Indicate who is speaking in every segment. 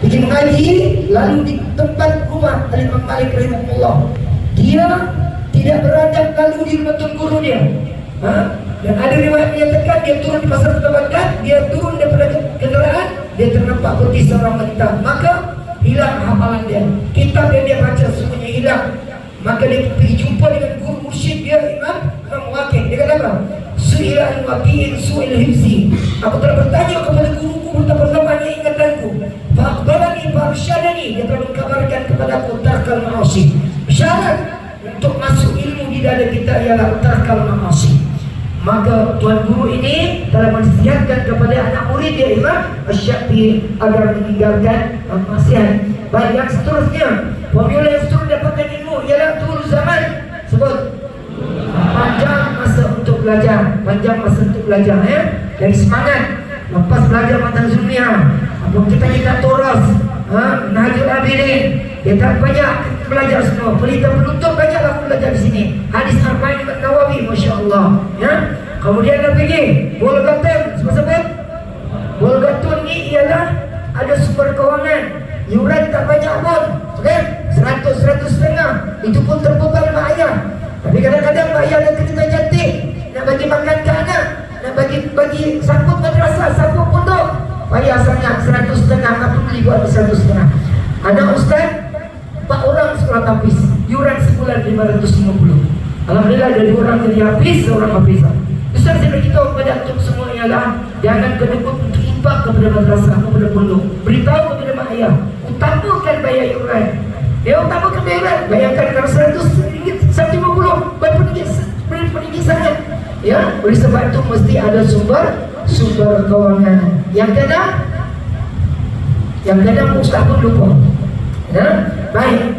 Speaker 1: pergi mengaji, lalu di tempat rumah Imam Malik rahimahullah, dia tidak beradab lalu di rumah tuan guru dia. Dan ada riwayat menyatakan dia turun di pasar Baghdad, dia turun daripada kenderaan, dia ternampak putih seorang wanita, maka hilang hafalan dia, kitab yang dia baca semuanya hilang. Maka dia pergi jumpa dengan guru mursyid dia, Imam Waqi'. Dia kata apa? Su'ila al-waqi'in su'il hifzi. Aku telah bertanya kepada guruku betapa lemahnya ingatanku. Fa'akbarani fa'arsyadani. Dia telah mengkabarkan kepada aku tarkal ma'asi. Syarat untuk masuk ilmu di dada kita ialah tarkal ma'asi. Maka tuan guru ini telah menasihatkan kepada anak murid dia, Imam Asy-Syafi'i, agar meninggalkan maksiat. Baik, yang seterusnya, formula yang seterusnya dapatkan ilmu ialah turun zaman. Sebut panjang masa untuk belajar, panjang masa untuk belajar, ya. Dari semangat lepas belajar matan dunia, kita toras, Nahjul Abidin, kita banyak belajar semua. Pelita penutup banyaklah belajar di sini. Hadis Arba'in Nawawi, masya-Allah, ya. Kemudian ada pergi Bulghatun, sebut Bulghatun ni ialah ada sumber kewangan, yuran tak banyak pun, kan? 100 setengah, itu pun terbebal mak ayah. Tapi kadang-kadang mak ayah ada kereta cantik, nak bagi makan ke anak, nak bagi sambut madrasah, sambut pondok, payah sangat. 100 setengah, apa beli buat 100 setengah. Anak ustaz 4 orang sekolah tahfiz, yuran sebulan 550. Alhamdulillah, dari orang jadi hafiz, seorang hafiz. Ustaz, saya beritahu kepada antum semua ialah jangan kedekut untuk infak kepada madrasah, kepada pondok. Beritahu kepada mak ayah, utamakan bayar yuran. Dia utamakan bayar yuran. Bayangkan kalau 100 ringgit, 150, berapa ringgit sangat, ya. Oleh sebab itu mesti ada sumber kewangan. Yang kadang ustaz pun lupa, ya. Baik,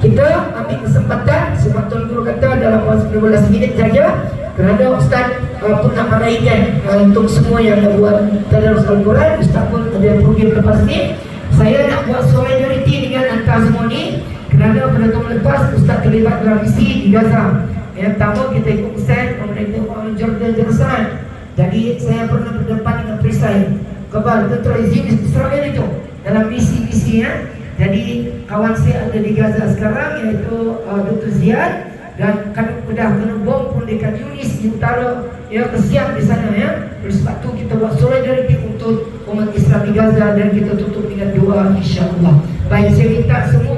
Speaker 1: kita ambil kesempatan sebab tuan guru kata dalam 15 minit saja, kerana ustaz pun nak meraihkan untuk semua yang nak buat tadarus Al-Quran. Ustaz pun ada program lepas ni. Saya nak buat solidariti dengan antara semua ni, kerana pada tahun lepas ustaz terlibat dalam misi di Gaza. Yang pertama kita ikut ustaz pemerintah Jordan Jerusalem. Jadi saya pernah berdepan dengan perisai kebal tentera Zionis Israel itu dalam misi-misi, ya. Jadi kawan saya ada di Gaza sekarang, iaitu Dr. Ziad, dan kami sudah kena bom pun dekat Yunis di utara, ya, kesian di sana, ya. Oleh sebab tu kita buat solidariti untuk umat Islam di Gaza dan kita tutup dengan doa, insya-Allah. Baik, saya minta semua